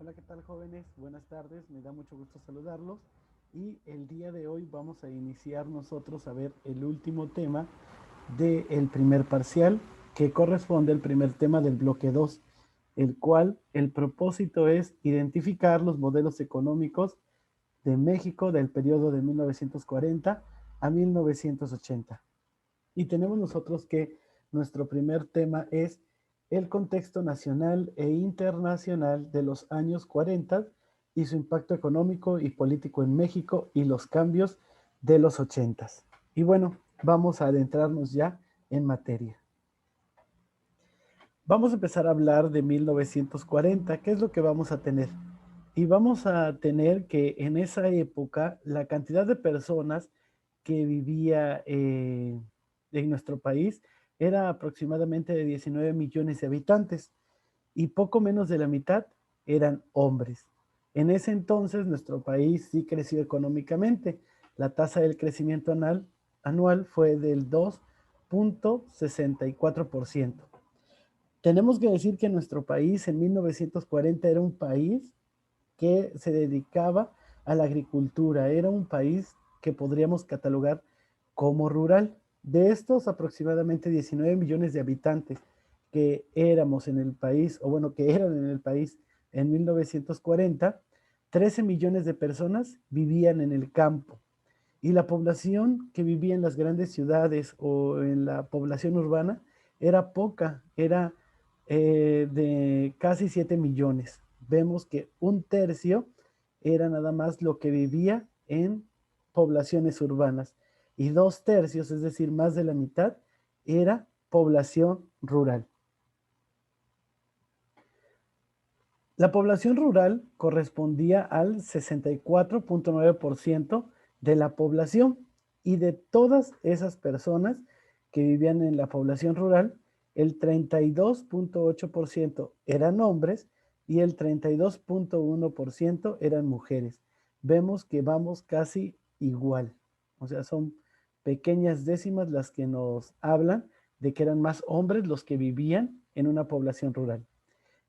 Hola, ¿qué tal, jóvenes? Buenas tardes, me da mucho gusto saludarlos. Y el día de hoy vamos a iniciar nosotros a ver el último tema del primer parcial, que corresponde al primer tema del bloque 2, el cual el propósito es identificar los modelos económicos de México del periodo de 1940 a 1980. Y tenemos nosotros que nuestro primer tema es el contexto nacional e internacional de los años 40 y su impacto económico y político en México y los cambios de los 80. Y bueno, vamos a adentrarnos ya en materia. Vamos a empezar a hablar de 1940. ¿Qué es lo que vamos a tener? Y vamos a tener que en esa época la cantidad de personas que vivía en nuestro país era aproximadamente de 19 millones de habitantes y poco menos de la mitad eran hombres. En ese entonces nuestro país sí creció económicamente. La tasa del crecimiento anual fue del 2,64%. Tenemos que decir que nuestro país en 1940 era un país que se dedicaba a la agricultura. Era un país que podríamos catalogar como rural. De estos aproximadamente 19 millones de habitantes que éramos en el país, o bueno, que eran en el país en 1940, 13 millones de personas vivían en el campo. Y la población que vivía en las grandes ciudades o en la población urbana era poca, era de casi 7 millones. Vemos que un tercio era nada más lo que vivía en poblaciones urbanas y dos tercios, es decir, más de la mitad, era población rural. La población rural correspondía al 64,9% de la población y de todas esas personas que vivían en la población rural, el 32,8% eran hombres y el 32,1% eran mujeres. Vemos que vamos casi igual, o sea, son pequeñas décimas las que nos hablan de que eran más hombres los que vivían en una población rural.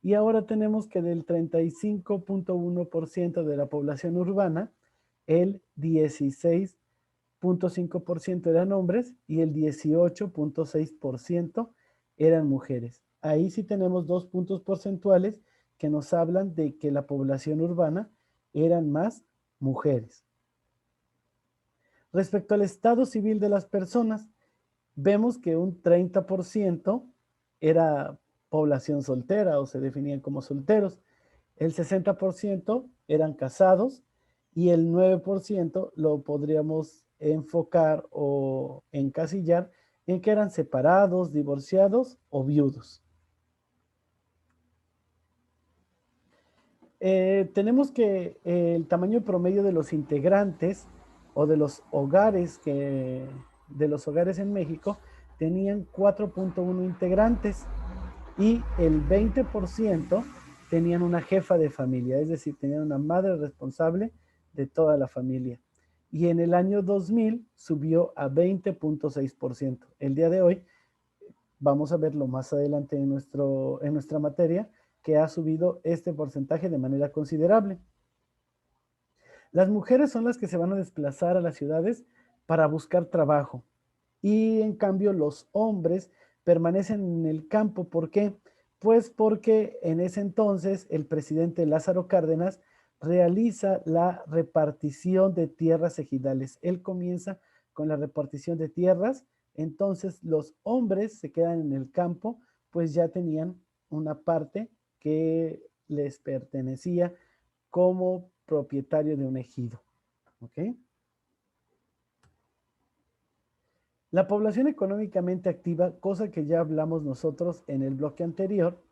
Y ahora tenemos que del 35,1% de la población urbana, el 16,5% eran hombres y el 18,6% eran mujeres. Ahí sí tenemos dos puntos porcentuales que nos hablan de que la población urbana eran más mujeres. Respecto al estado civil de las personas, vemos que un 30% era población soltera o se definían como solteros, el 60% eran casados y el 9% lo podríamos enfocar o encasillar en que eran separados, divorciados o viudos. Tenemos que el tamaño promedio de los integrantes o de los hogares en México tenían 4,1 integrantes y el 20% tenían una jefa de familia, es decir, tenían una madre responsable de toda la familia. Y en el año 2000 subió a 20,6%. El día de hoy, vamos a verlo más adelante en nuestra materia, que ha subido este porcentaje de manera considerable. Las mujeres son las que se van a desplazar a las ciudades para buscar trabajo y en cambio los hombres permanecen en el campo. ¿Por qué? Pues porque en ese entonces el presidente Lázaro Cárdenas realiza la repartición de tierras ejidales. Él comienza con la repartición de tierras, entonces los hombres se quedan en el campo, pues ya tenían una parte que les pertenecía como propietario de un ejido. ¿Ok? La población económicamente activa, cosa que ya hablamos nosotros en el bloque anterior,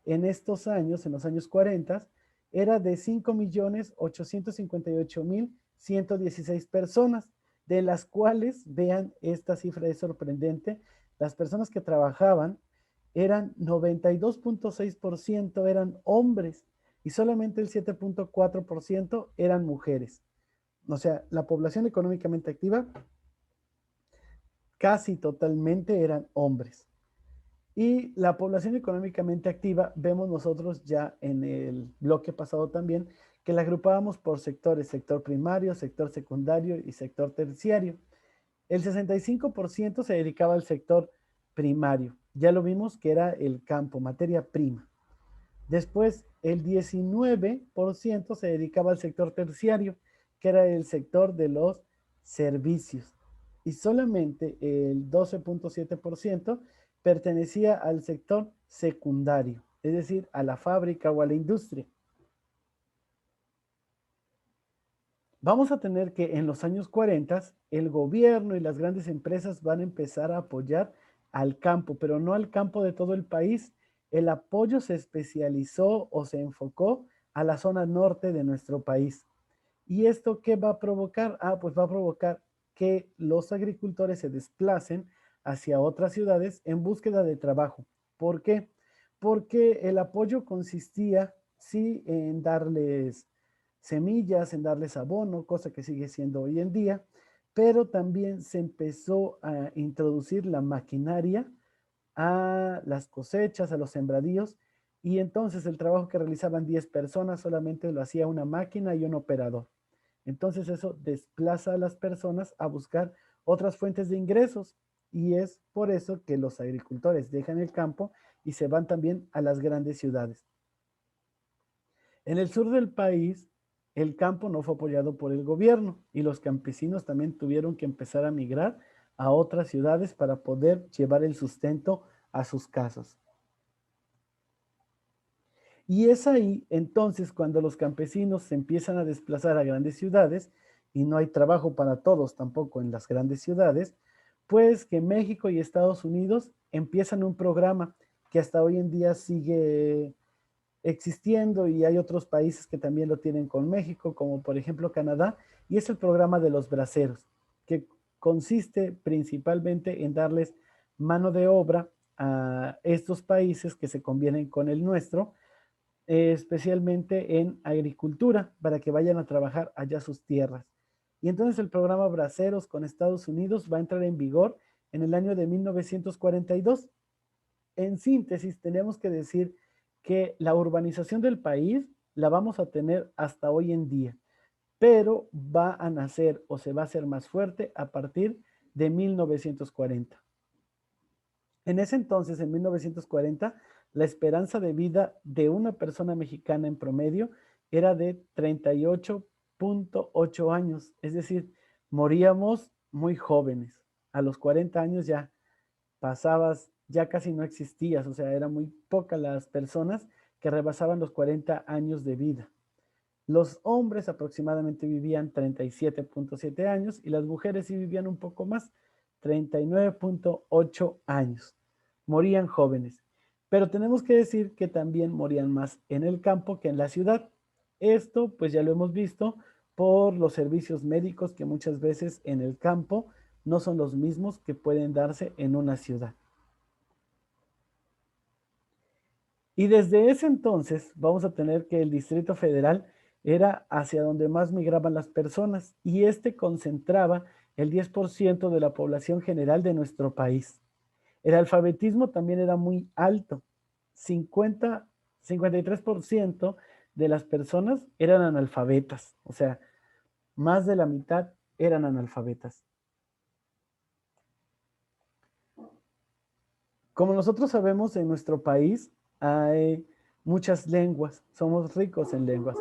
en estos años, en los años 40, era de 5,858,116 personas, de las cuales, vean, esta cifra es sorprendente, las personas que trabajaban eran 92,6% eran hombres y solamente el 7,4% eran mujeres. O sea, la población económicamente activa casi totalmente eran hombres. Y la población económicamente activa, vemos nosotros ya en el bloque pasado también, que la agrupábamos por sectores, sector primario, sector secundario y sector terciario. El 65% se dedicaba al sector primario. Ya lo vimos que era el campo, materia prima. Después, el 19% se dedicaba al sector terciario, que era el sector de los servicios. Y solamente el 12.7% pertenecía al sector secundario, es decir, a la fábrica o a la industria. Vamos a tener que en los años 40 el gobierno y las grandes empresas van a empezar a apoyar al campo, pero no al campo de todo el país. El apoyo se especializó o se enfocó a la zona norte de nuestro país. ¿Y esto qué va a provocar? Pues va a provocar que los agricultores se desplacen hacia otras ciudades en búsqueda de trabajo. ¿Por qué? Porque el apoyo consistía, sí, en darles semillas, en darles abono, cosa que sigue siendo hoy en día, pero también se empezó a introducir la maquinaria a las cosechas, a los sembradíos, y entonces el trabajo que realizaban 10 personas solamente lo hacía una máquina y un operador. Entonces eso desplaza a las personas a buscar otras fuentes de ingresos y es por eso que los agricultores dejan el campo y se van también a las grandes ciudades. En el sur del país, el campo no fue apoyado por el gobierno y los campesinos también tuvieron que empezar a migrar a otras ciudades para poder llevar el sustento a sus casas. Y es ahí entonces cuando los campesinos se empiezan a desplazar a grandes ciudades y no hay trabajo para todos tampoco en las grandes ciudades, pues que México y Estados Unidos empiezan un programa que hasta hoy en día sigue existiendo y hay otros países que también lo tienen con México, como por ejemplo Canadá, y es el programa de los braceros, que consiste principalmente en darles mano de obra a estos países que se convienen con el nuestro, especialmente en agricultura, para que vayan a trabajar allá sus tierras. Y entonces el programa Braceros con Estados Unidos va a entrar en vigor en el año de 1942. En síntesis, tenemos que decir que la urbanización del país la vamos a tener hasta hoy en día, pero va a nacer o se va a hacer más fuerte a partir de 1940. En ese entonces, en 1940, la esperanza de vida de una persona mexicana en promedio era de 38.8 años, es decir, moríamos muy jóvenes. A los 40 años ya pasabas, ya casi no existías, o sea, eran muy pocas las personas que rebasaban los 40 años de vida. Los hombres aproximadamente vivían 37.7 años y las mujeres sí vivían un poco más, 39.8 años. Morían jóvenes. Pero tenemos que decir que también morían más en el campo que en la ciudad. Esto pues ya lo hemos visto por los servicios médicos que muchas veces en el campo no son los mismos que pueden darse en una ciudad. Y desde ese entonces vamos a tener que el Distrito Federal era hacia donde más migraban las personas y este concentraba el 10% de la población general de nuestro país. El alfabetismo también era muy alto. 53% de las personas eran analfabetas, o sea, más de la mitad eran analfabetas. Como nosotros sabemos, en nuestro país hay muchas lenguas, somos ricos en lenguas.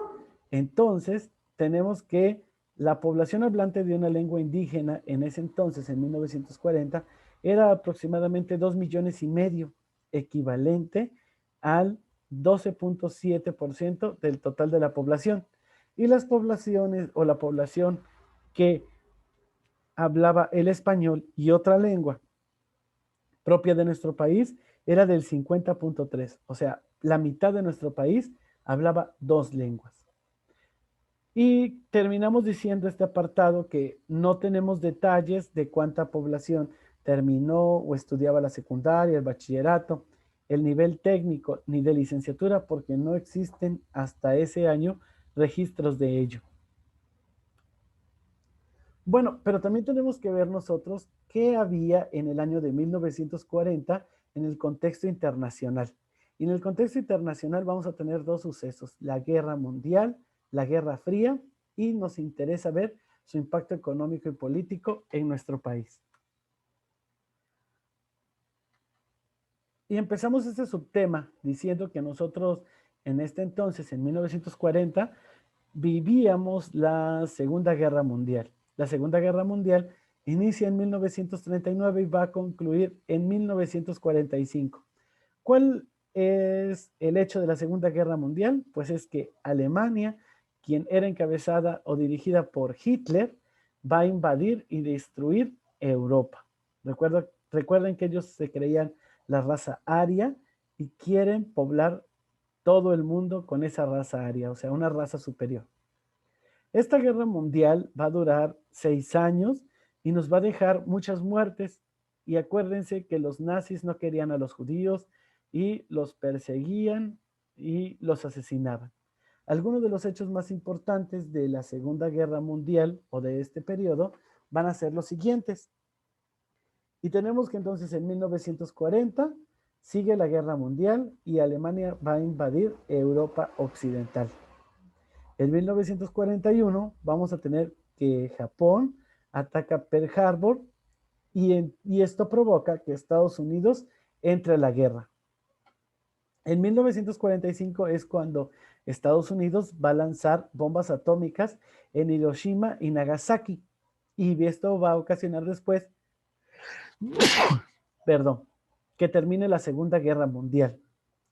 Entonces, tenemos que la población hablante de una lengua indígena en ese entonces, en 1940, era aproximadamente 2,5 millones, equivalente al 12.7% del total de la población. Y las poblaciones o la población que hablaba el español y otra lengua propia de nuestro país era del 50.3, o sea, la mitad de nuestro país hablaba dos lenguas. Y terminamos diciendo este apartado que no tenemos detalles de cuánta población terminó o estudiaba la secundaria, el bachillerato, el nivel técnico ni de licenciatura, porque no existen hasta ese año registros de ello. Bueno, pero también tenemos que ver nosotros qué había en el año de 1940 en el contexto internacional. Y en el contexto internacional vamos a tener dos sucesos, la guerra mundial, la guerra fría, y nos interesa ver su impacto económico y político en nuestro país. Y empezamos este subtema diciendo que nosotros en este entonces, en 1940, vivíamos la Segunda Guerra Mundial. La Segunda Guerra Mundial inicia en 1939 y va a concluir en 1945. ¿Cuál es el hecho de la Segunda Guerra Mundial? Pues es que Alemania, quien era encabezada o dirigida por Hitler, va a invadir y destruir Europa. Recuerden que ellos se creían la raza aria y quieren poblar todo el mundo con esa raza aria, o sea, una raza superior. Esta guerra mundial va a durar 6 años y nos va a dejar muchas muertes. Y acuérdense que los nazis no querían a los judíos y los perseguían y los asesinaban. Algunos de los hechos más importantes de la Segunda Guerra Mundial o de este periodo van a ser los siguientes. Y tenemos que entonces en 1940 sigue la Guerra Mundial y Alemania va a invadir Europa Occidental. En 1941 vamos a tener que Japón ataca Pearl Harbor y esto provoca que Estados Unidos entre a la guerra. En 1945 es cuando Estados Unidos va a lanzar bombas atómicas en Hiroshima y Nagasaki. Y esto va a ocasionar después, perdón, que termine la Segunda Guerra Mundial.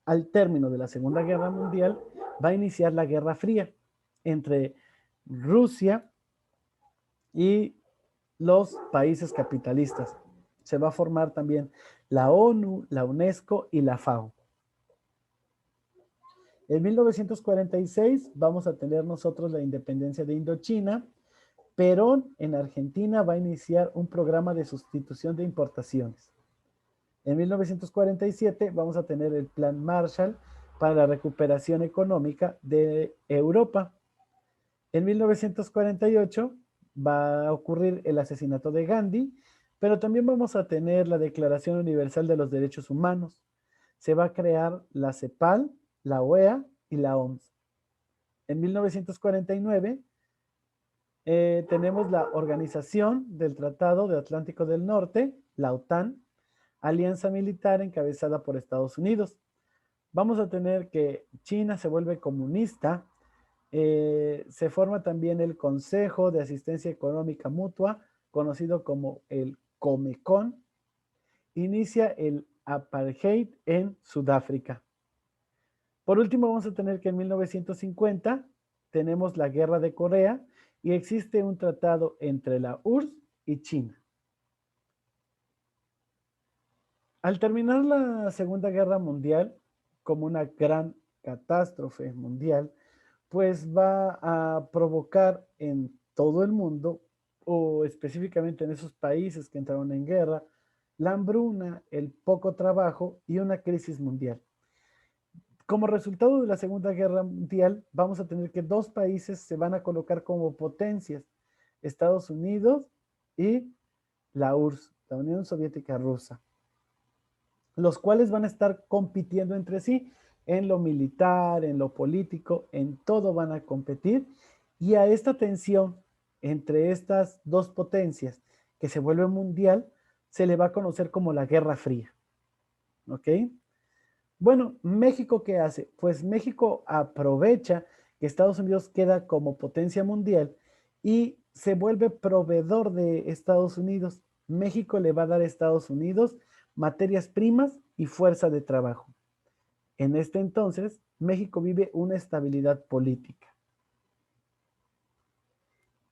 Al término de la Segunda Guerra Mundial va a iniciar la Guerra Fría entre Rusia y los países capitalistas. Se va a formar también la ONU, la UNESCO y la FAO. En 1946 vamos a tener nosotros la independencia de Indochina. Perón en Argentina va a iniciar un programa de sustitución de importaciones. En 1947 vamos a tener el Plan Marshall para la recuperación económica de Europa. En 1948 va a ocurrir el asesinato de Gandhi, pero también vamos a tener la Declaración Universal de los Derechos Humanos. Se va a crear la CEPAL, la OEA y la OMS. En 1949 tenemos la Organización del Tratado de Atlántico del Norte, la OTAN, alianza militar encabezada por Estados Unidos. Vamos a tener que China se vuelve comunista, se forma también el Consejo de Asistencia Económica Mutua, conocido como el Comecon, inicia el apartheid en Sudáfrica. Por último, vamos a tener que en 1950 tenemos la Guerra de Corea y existe un tratado entre la URSS y China. Al terminar la Segunda Guerra Mundial, como una gran catástrofe mundial, pues va a provocar en todo el mundo, o específicamente en esos países que entraron en guerra, la hambruna, el poco trabajo y una crisis mundial. Como resultado de la Segunda Guerra Mundial, vamos a tener que dos países se van a colocar como potencias, Estados Unidos y la URSS, la Unión Soviética Rusa, los cuales van a estar compitiendo entre sí en lo militar, en lo político, en todo van a competir, y a esta tensión entre estas dos potencias que se vuelve mundial, se le va a conocer como la Guerra Fría. ¿Ok? Bueno, ¿México qué hace? Pues México aprovecha que Estados Unidos queda como potencia mundial y se vuelve proveedor de Estados Unidos. México le va a dar a Estados Unidos materias primas y fuerza de trabajo. En este entonces, México vive una estabilidad política.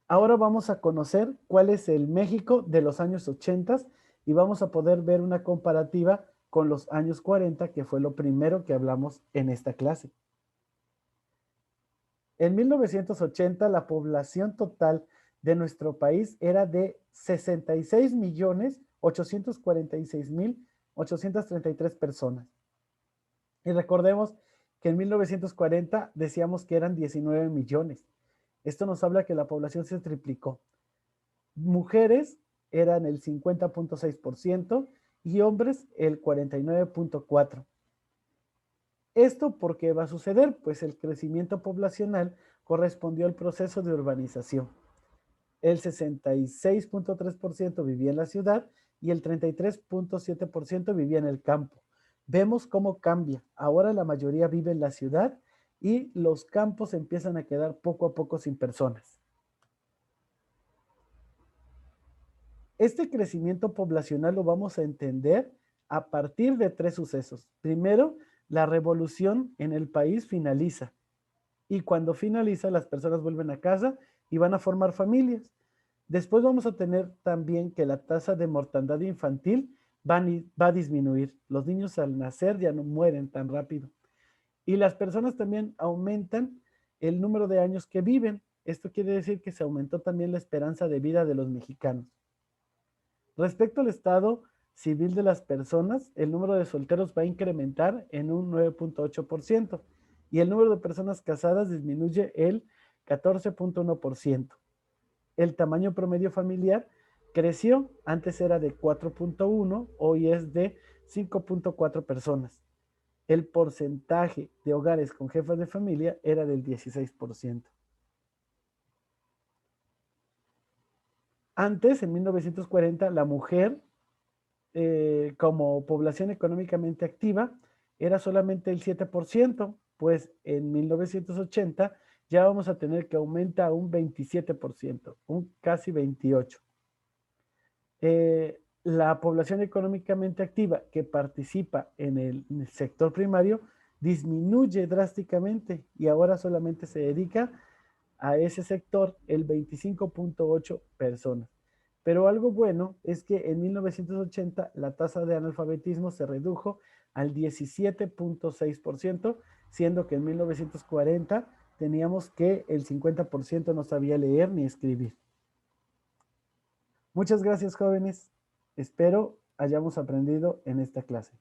Ahora vamos a conocer cuál es el México de los años 80 y vamos a poder ver una comparativa con los años 40, que fue lo primero que hablamos en esta clase. En 1980, la población total de nuestro país era de 66.846.833 personas. Y recordemos que en 1940 decíamos que eran 19 millones. Esto nos habla que la población se triplicó. Mujeres eran el 50.6% y hombres el 49.4%. ¿Esto por qué va a suceder? Pues el crecimiento poblacional correspondió al proceso de urbanización. El 66.3% vivía en la ciudad y el 33.7% vivía en el campo. Vemos cómo cambia. Ahora la mayoría vive en la ciudad y los campos empiezan a quedar poco a poco sin personas. Este crecimiento poblacional lo vamos a entender a partir de tres sucesos. Primero, la revolución en el país finaliza y cuando finaliza las personas vuelven a casa y van a formar familias. Después vamos a tener también que la tasa de mortandad infantil va a disminuir. Los niños al nacer ya no mueren tan rápido. Y las personas también aumentan el número de años que viven. Esto quiere decir que se aumentó también la esperanza de vida de los mexicanos. Respecto al estado civil de las personas, el número de solteros va a incrementar en un 9.8% y el número de personas casadas disminuye el 14.1%. El tamaño promedio familiar creció, antes era de 4.1, hoy es de 5.4 personas. El porcentaje de hogares con jefas de familia era del 16%. Antes, en 1940, la mujer como población económicamente activa era solamente el 7%, pues en 1980 ya vamos a tener que aumenta a un 27%, un casi 28%. La población económicamente activa que participa en el sector primario disminuye drásticamente y ahora solamente se dedica a ese sector el 25.8 personas. Pero algo bueno es que en 1980 la tasa de analfabetismo se redujo al 17.6%, siendo que en 1940 teníamos que el 50% no sabía leer ni escribir. Muchas gracias, jóvenes. Espero hayamos aprendido en esta clase.